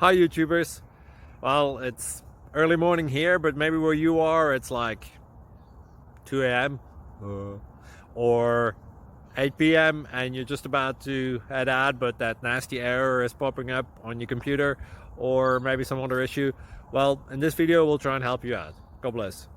Hi YouTubers. Well, it's early morning here, but maybe where you are it's like 2 a.m. or 8 p.m. and you're just about to head out, but that nasty error is popping up on your computer, or maybe some other issue. Well, in this video we'll try and help you out. God bless.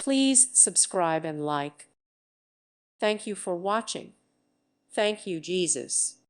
Please subscribe and like. Thank you for watching. Thank you, Jesus.